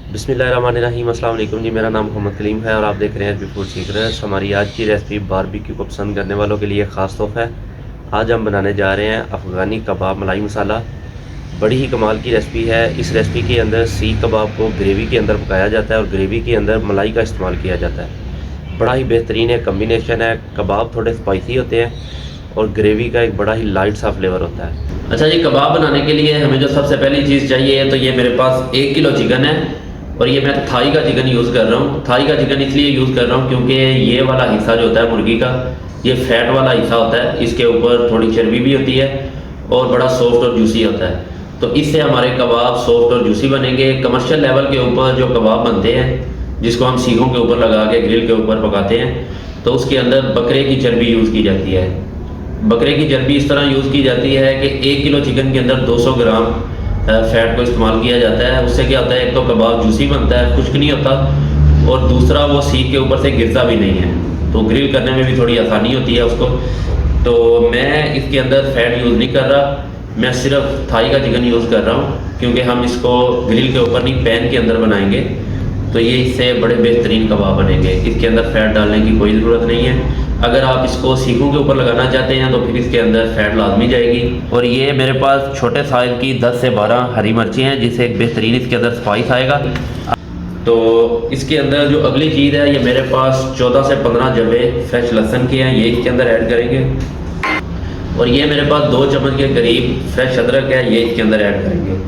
बिस्मिल्लाहिर्रहमानिर्रहीम। अस्सलाम वालेकुम जी। मेरा नाम मोहम्मद कलीम है और आप देख रहे हैं फूड सीक्रेट्स। हमारी आज की रेसिपी बारबेक्यू को पसंद करने वालों के लिए ख़ास तोहफ़ा है। आज हम बनाने जा रहे हैं अफ़गानी कबाब मलाई मसाला। बड़ी ही कमाल की रेसिपी है। इस रेसिपी के अंदर सीख कबाब को ग्रेवी के अंदर पकाया जाता है और ग्रेवी के अंदर मलाई का इस्तेमाल किया जाता है। बड़ा ही बेहतरीन है कम्बिनेशन है। कबाब थोड़े स्पाइसी होते हैं और ग्रेवी का एक बड़ा ही लाइट सा फ्लेवर होता है। अच्छा जी, कबाब बनाने के लिए हमें जो सबसे पहली चीज़ चाहिए तो ये मेरे पास 1 किलो चिकन है और ये मैं थाई का चिकन यूज़ कर रहा हूँ। थाई का चिकन इसलिए यूज़ कर रहा हूँ क्योंकि ये वाला हिस्सा जो होता है मुर्गी का, ये फैट वाला हिस्सा होता है। इसके ऊपर थोड़ी चर्बी भी होती है और बड़ा सॉफ्ट और जूसी होता है, तो इससे हमारे कबाब सॉफ्ट और जूसी बनेंगे। कमर्शियल लेवल के ऊपर जो कबाब बनते हैं, जिसको हम सीखों के ऊपर लगा के ग्रिल के ऊपर पकाते हैं, तो उसके अंदर बकरे की चर्बी यूज़ की जाती है। बकरे की चर्बी इस तरह यूज़ की जाती है कि 1 किलो चिकन के अंदर 200 ग्राम फैट को इस्तेमाल किया जाता है। उससे क्या होता है, एक तो कबाब जूसी बनता है, खुश्क नहीं होता, और दूसरा वो सीख के ऊपर से गिरता भी नहीं है, तो ग्रिल करने में भी थोड़ी आसानी होती है उसको। तो मैं इसके अंदर फैट यूज़ नहीं कर रहा, मैं सिर्फ थाई का चिकन यूज़ कर रहा हूँ क्योंकि हम इसको ग्रिल के ऊपर नहीं पैन के अंदर बनाएंगे, तो ये इससे बड़े बेहतरीन कबाब बनेंगे। इसके अंदर फैट डालने की कोई ज़रूरत नहीं है। अगर आप इसको सीखों के ऊपर लगाना चाहते हैं तो फिर इसके अंदर फैट लाजमी जाएगी। और ये मेरे पास छोटे साइज़ की 10 से 12 हरी मिर्ची हैं, जिससे एक बेहतरीन इसके अंदर स्पाइस आएगा। तो इसके अंदर जो अगली चीज़ है, ये मेरे पास 14 से 15 जबे फ्रेश लहसुन के हैं, ये इसके अंदर ऐड करेंगे। और ये मेरे पास 2 चम्मच के करीब फ्रेश अदरक है, ये इसके अंदर ऐड करेंगे।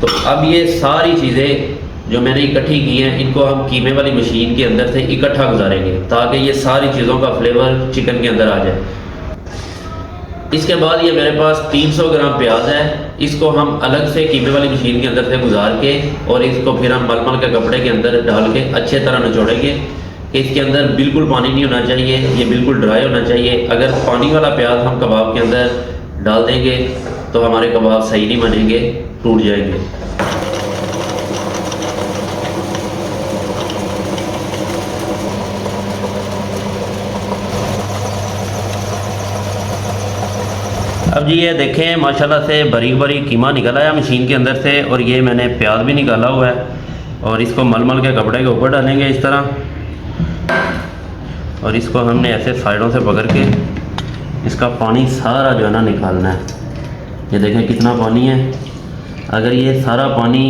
तो अब ये सारी चीज़ें जो मैंने इकट्ठी की हैं, इनको हम कीमे वाली मशीन के अंदर से इकट्ठा गुजारेंगे ताकि ये सारी चीज़ों का फ्लेवर चिकन के अंदर आ जाए। इसके बाद ये मेरे पास 300 ग्राम प्याज है, इसको हम अलग से कीमे वाली मशीन के अंदर से गुजार के और इसको फिर हम मलमल के कपड़े के अंदर डाल के अच्छे तरह निचोड़ेंगे कि इसके अंदर बिल्कुल पानी नहीं होना चाहिए, ये बिल्कुल ड्राई होना चाहिए। अगर पानी वाला प्याज हम कबाब के अंदर डाल देंगे तो हमारे कबाब सही नहीं बनेंगे, टूट जाएंगे। अब जी ये देखें, माशाल्लाह से बारीक बारीक कीमा निकल आया मशीन के अंदर से, और ये मैंने प्याज भी निकाला हुआ है और इसको मलमल के कपड़े के ऊपर डालेंगे इस तरह, और इसको हमने ऐसे साइडों से पकड़ के इसका पानी सारा जो है ना निकालना है। ये देखें कितना पानी है। अगर ये सारा पानी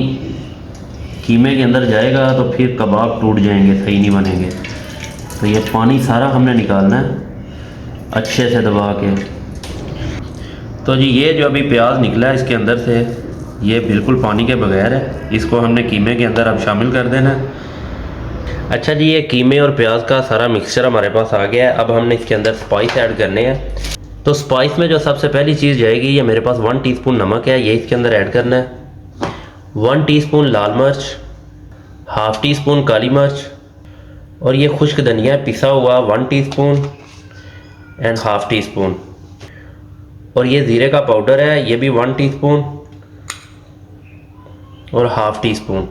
कीमे के अंदर जाएगा तो फिर कबाब टूट जाएंगे, सही नहीं बनेंगे। तो ये पानी सारा हमने निकालना है अच्छे से दबा के। तो जी ये जो अभी प्याज निकला है इसके अंदर से, ये बिल्कुल पानी के बगैर है, इसको हमने कीमे के अंदर अब शामिल कर देना है। अच्छा जी, ये कीमे और प्याज का सारा मिक्सचर हमारे पास आ गया है। अब हमने इसके अंदर स्पाइस ऐड करने हैं। तो स्पाइस में जो सबसे पहली चीज़ जाएगी, ये मेरे पास 1 टीस्पून नमक है, ये इसके अंदर ऐड करना है। 1 टीस्पून लाल मिर्च, हाफ़ टी स्पून काली मिर्च, और ये खुश्क धनिया पिसा हुआ 1 teaspoon and half tea spoon, और ये ज़ीरे का पाउडर है, ये भी 1 टीस्पून और हाफ़ टी स्पून।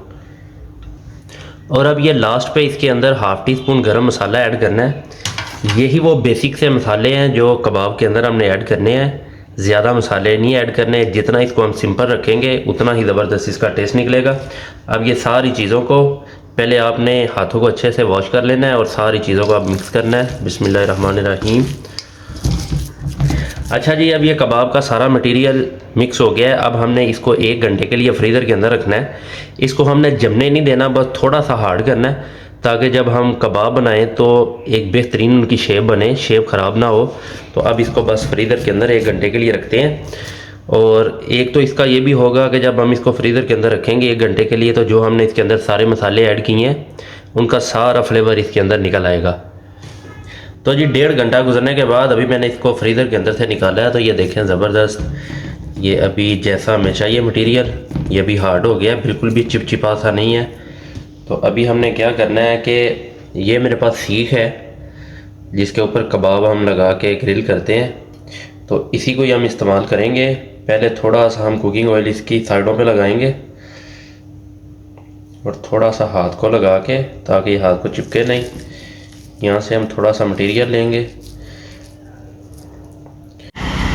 और अब ये लास्ट पे इसके अंदर हाफ़ टी स्पून गरम मसाला ऐड करना है। यही वो बेसिक से मसाले हैं जो कबाब के अंदर हमने ऐड करने हैं। ज़्यादा मसाले नहीं ऐड करने, जितना इसको हम सिंपल रखेंगे उतना ही ज़बरदस्त इसका टेस्ट निकलेगा। अब ये सारी चीज़ों को पहले आपने हाथों को अच्छे से वॉश कर लेना है और सारी चीज़ों को अब मिक्स करना है। बिस्मिल्लाहिर्रहमानिर्रहीम। अच्छा जी, अब ये कबाब का सारा मटेरियल मिक्स हो गया है। अब हमने इसको 1 घंटे के लिए फ्रीज़र के अंदर रखना है। इसको हमने जमने नहीं देना, बस थोड़ा सा हार्ड करना है ताकि जब हम कबाब बनाएं तो एक बेहतरीन उनकी शेप बने, शेप ख़राब ना हो। तो अब इसको बस फ्रीज़र के अंदर 1 घंटे के लिए रखते हैं। और एक तो इसका ये भी होगा कि जब हम इसको फ्रीज़र के अंदर रखेंगे 1 घंटे के लिए, तो जो हमने इसके अंदर सारे मसाले ऐड किए हैं उनका सारा फ्लेवर इसके अंदर निकल आएगा। तो जी 1.5 घंटा गुजरने के बाद अभी मैंने इसको फ्रीज़र के अंदर से निकाला है। तो ये देखें ज़बरदस्त, ये अभी जैसा हमें चाहिए मटेरियल, ये भी हार्ड हो गया है, बिल्कुल भी चिपचिपा सा नहीं है। तो अभी हमने क्या करना है कि ये मेरे पास सीख है जिसके ऊपर कबाब हम लगा के ग्रिल करते हैं, तो इसी को ही हम इस्तेमाल करेंगे। पहले थोड़ा सा हम कुकिंग ऑयल इसकी साइडों पे लगाएंगे और थोड़ा सा हाथ को लगा के, ताकि हाथ को चिपके नहीं। यहाँ से हम थोड़ा सा मटेरियल लेंगे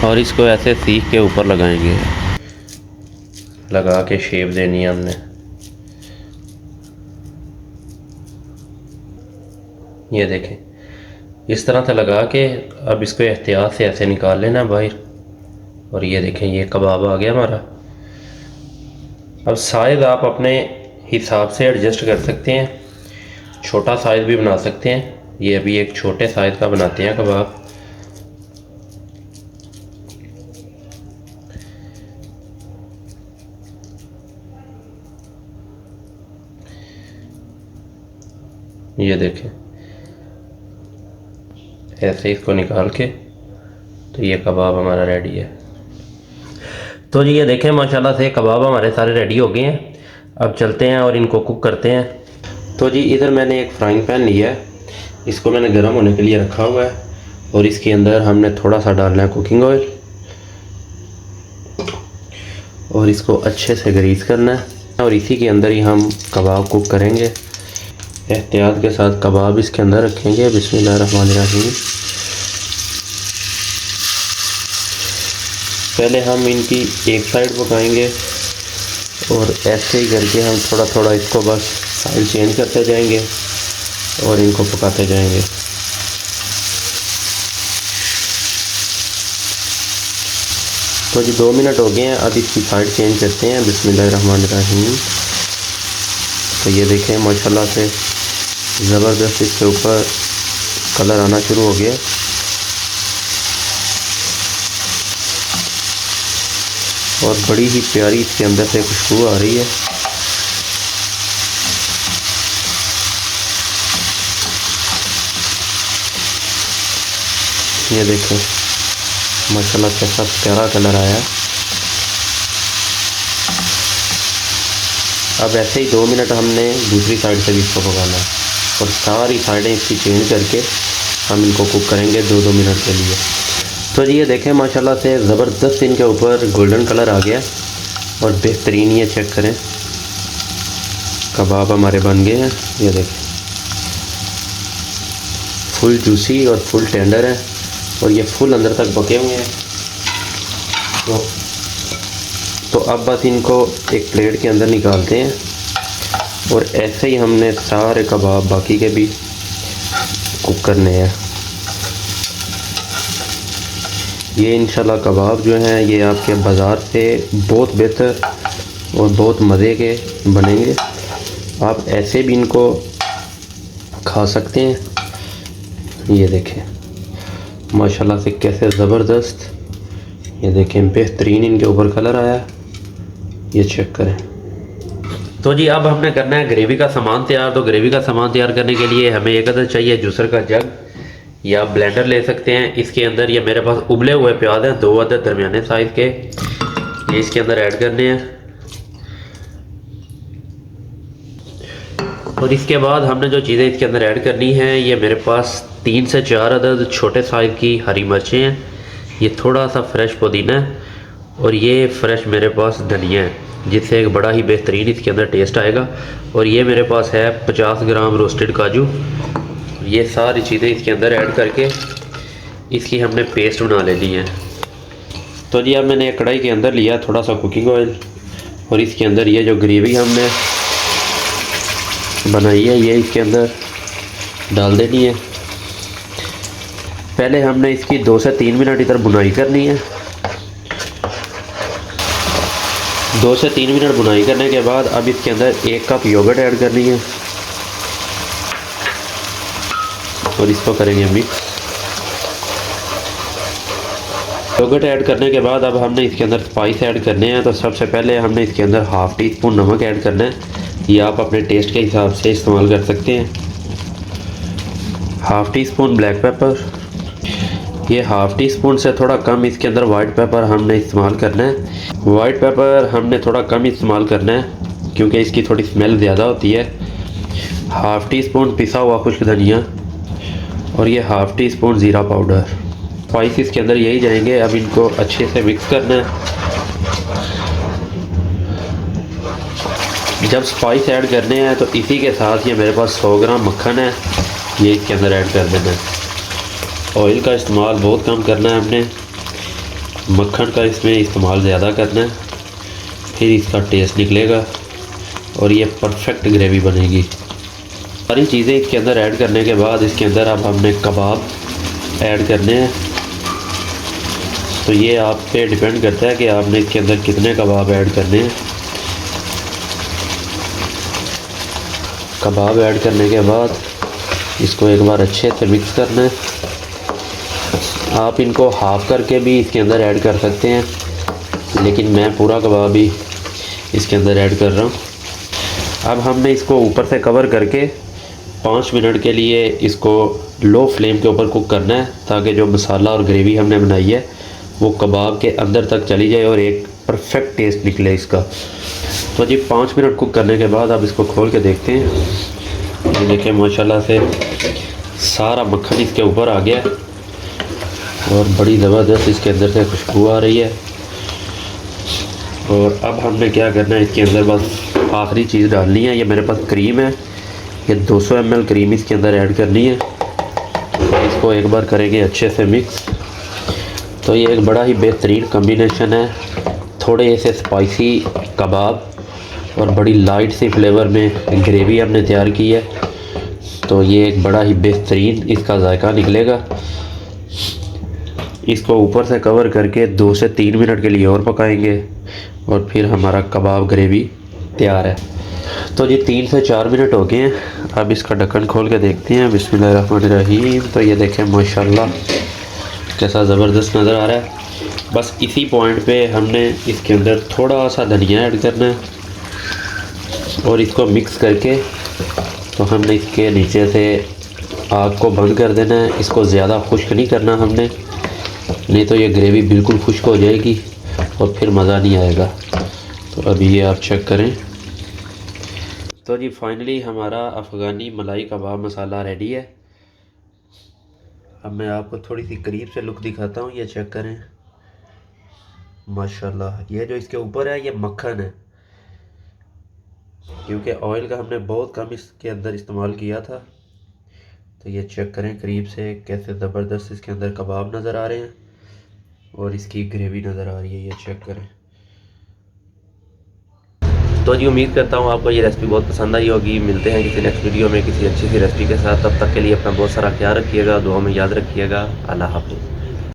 और इसको ऐसे सीख के ऊपर लगाएंगे, लगा के शेप देनी है हमने। ये देखें, इस तरह से लगा के अब इसको एहतियात से ऐसे निकाल लेना बाहर। और ये देखें, ये कबाब आ गया हमारा। अब साइज़ आप अपने हिसाब से एडजस्ट कर सकते हैं, छोटा साइज़ भी बना सकते हैं। ये अभी एक छोटे साइज़ का बनाते हैं कबाब। ये देखें, ऐसे इसको निकाल के तो ये कबाब हमारा रेडी है। तो जी ये देखें, माशाल्लाह से कबाब हमारे सारे रेडी हो गए हैं। अब चलते हैं और इनको कुक करते हैं। तो जी इधर मैंने एक फ्राइंग पैन लिया है, इसको मैंने गर्म होने के लिए रखा हुआ है और इसके अंदर हमने थोड़ा सा डालना है कुकिंग ऑयल और इसको अच्छे से ग्रीस करना है और इसी के अंदर ही हम कबाब कुक करेंगे। एहतियात के साथ कबाब इसके अंदर रखेंगे। बिस्मिल्लाहिर्रहमानिर्रहीम। पहले हम इनकी एक साइड पकाएंगे और ऐसे ही करके हम थोड़ा थोड़ा इसको बस साइड चेंज करते जाएंगे और इनको पकाते जाएंगे। तो जी 2 मिनट हो गए हैं, अब इसकी साइड चेंज करते हैं। बिस्मिल्लाहिर्रहमानिर्रहीम। तो ये देखें, माशाल्लाह से ज़बरदस्त इसके ऊपर कलर आना शुरू हो गया। और बड़ी ही प्यारी इसके अंदर से खुशबू आ रही है। ये देखें, माशाल्लाह कैसा प्यारा कलर आया। अब ऐसे ही 2 मिनट हमने दूसरी साइड से भी इसको पकाना है और सारी साइडें इसकी चेंज करके हम इनको कुक करेंगे 2-2 मिनट के लिए। तो जी ये देखें, माशाल्लाह से ज़बरदस्त इनके ऊपर गोल्डन कलर आ गया और बेहतरीन, ये चेक करें कबाब हमारे बन गए हैं। ये देखें, फुल जूसी और फुल टेंडर है और ये फुल अंदर तक पके हुए हैं। तो अब बस इनको एक प्लेट के अंदर निकालते हैं और ऐसे ही हमने सारे कबाब बाकी के भी कुक करने हैं। ये इंशाल्लाह कबाब जो हैं ये आपके बाज़ार से बहुत बेहतर और बहुत मज़े के बनेंगे। आप ऐसे भी इनको खा सकते हैं। ये देखें, माशाल्लाह से कैसे ज़बरदस्त, ये देखें बेहतरीन इनके ऊपर कलर आया। ये चेक करें। तो जी अब हमने करना है ग्रेवी का सामान तैयार। तो ग्रेवी का सामान तैयार करने के लिए हमें एक अदद चाहिए जूसर का जग या ब्लेंडर ले सकते हैं। इसके अंदर ये मेरे पास उबले हुए प्याज हैं 2 अदद दरमियाने साइज़ के, ये इसके अंदर ऐड करने हैं। और इसके बाद हमने जो चीज़ें इसके अंदर ऐड करनी हैं, ये मेरे पास 3 से 4 अदद छोटे साइज़ की हरी मिर्चें हैं, ये थोड़ा सा फ्रेश पुदीना है और ये फ्रेश मेरे पास धनिया है, जिससे एक बड़ा ही बेहतरीन इसके अंदर टेस्ट आएगा। और ये मेरे पास है 50 ग्राम रोस्टेड काजू। ये सारी चीज़ें इसके अंदर ऐड करके इसकी हमने पेस्ट बना लेनी है। तो जी अब मैंने एक कढ़ाई के अंदर लिया थोड़ा सा कुकिंग ऑयल और इसके अंदर ये जो ग्रेवी हमने बनाई है ये इसके अंदर डाल देनी है। पहले हमने इसकी 2 से 3 मिनट इधर बुनाई करनी है। 2 से 3 मिनट बुनाई करने के बाद अब इसके अंदर 1 कप योगर्ट ऐड करनी है और इसको करेंगे मिक्स। योगर्ट ऐड करने के बाद अब हमने इसके अंदर स्पाइस ऐड करने हैं। तो सबसे पहले हमने इसके अंदर हाफ़ टी स्पून नमक ऐड करना है, ये आप अपने टेस्ट के हिसाब से इस्तेमाल कर सकते हैं। Half tea spoon black pepper, ये हाफ़ टी स्पून से थोड़ा कम इसके अंदर वाइट पेपर हमने इस्तेमाल करना है। वाइट पेपर हमने थोड़ा कम इस्तेमाल करना है क्योंकि इसकी थोड़ी स्मेल ज़्यादा होती है। हाफ़ टी स्पून पिसा हुआ खुश्क धनिया और ये हाफ़ टी स्पून ज़ीरा पाउडर। स्पाइस इसके अंदर यही जाएंगे। अब इनको अच्छे से मिक्स करना है। जब स्पाइस ऐड करने हैं तो इसी के साथ ये मेरे पास 100 ग्राम मक्खन है, ये इसके अंदर ऐड कर देना है। ऑयल का इस्तेमाल बहुत कम करना है हमने, मक्खन का इसमें इस्तेमाल ज़्यादा करना है, फिर इसका टेस्ट निकलेगा और ये परफेक्ट ग्रेवी बनेगी। सारी चीज़ें इसके अंदर ऐड करने के बाद इसके अंदर अब हमने कबाब ऐड करने हैं। तो ये आप पे डिपेंड करता है कि आपने इसके अंदर कितने कबाब ऐड करने हैं। कबाब ऐड करने के बाद इसको एक बार अच्छे से मिक्स करना है। आप इनको हाफ़ करके भी इसके अंदर ऐड कर सकते हैं, लेकिन मैं पूरा कबाब ही इसके अंदर ऐड कर रहा हूँ। अब हमने इसको ऊपर से कवर करके 5 मिनट के लिए इसको लो फ्लेम के ऊपर कुक करना है, ताकि जो मसाला और ग्रेवी हमने बनाई है वो कबाब के अंदर तक चली जाए और एक परफेक्ट टेस्ट निकले इसका। तो जी 5 मिनट कुक करने के बाद अब इसको खोल के देखते हैं। ये देखें माशाल्लाह से सारा मक्खन इसके ऊपर आ गया और बड़ी ज़बरदस्त इसके अंदर से खुशबू आ रही है। और अब हमने क्या करना है, इसके अंदर बस आखिरी चीज़ डालनी है। ये मेरे पास क्रीम है, ये 200 ml क्रीम इसके अंदर ऐड करनी है। इसको एक बार करेंगे अच्छे से मिक्स। तो ये एक बड़ा ही बेहतरीन कॉम्बिनेशन है, थोड़े से स्पाइसी कबाब और बड़ी लाइट सी फ्लेवर में ग्रेवी हमने तैयार की है। तो ये एक बड़ा ही बेहतरीन इसका जायका निकलेगा। इसको ऊपर से कवर करके 2 से 3 मिनट के लिए और पकाएंगे और फिर हमारा कबाब ग्रेवी तैयार है। तो ये 3 से 4 मिनट हो गए हैं। अब इसका ढक्कन खोल के देखते हैं। बिस्मिल्लाहिर्रहमानिर्रहीम। तो ये देखें माशाल्लाह कैसा ज़बरदस्त नज़र आ रहा है। बस इसी पॉइंट पे हमने इसके अंदर थोड़ा सा धनिया ऐड करना है और इसको मिक्स करके तो हमने इसके नीचे से आग को बंद कर देना है। इसको ज़्यादा खुश्क नहीं करना हमने, नहीं तो ये ग्रेवी बिल्कुल खुश्क हो जाएगी और फिर मज़ा नहीं आएगा। तो अभी ये आप चेक करें। तो जी फाइनली हमारा अफ़गानी मलाई कबाब मसाला रेडी है। अब मैं आपको थोड़ी सी करीब से लुक दिखाता हूँ। ये चेक करें माशाल्लाह, ये जो इसके ऊपर है ये मक्खन है, क्योंकि ऑयल का हमने बहुत कम इसके अंदर इस्तेमाल किया था। तो ये चेक करें करीब से कैसे ज़बरदस्त इसके अंदर कबाब नज़र आ रहे हैं और इसकी ग्रेवी नज़र आ रही है। ये चेक करें। तो जी उम्मीद करता हूँ आपको ये रेसिपी बहुत पसंद आई होगी। मिलते हैं किसी नेक्स्ट वीडियो में किसी अच्छी सी रेसिपी के साथ। तब तक के लिए अपना बहुत सारा ख्याल रखिएगा, दुआ में याद रखिएगा। अल्लाह हाफ़िज़।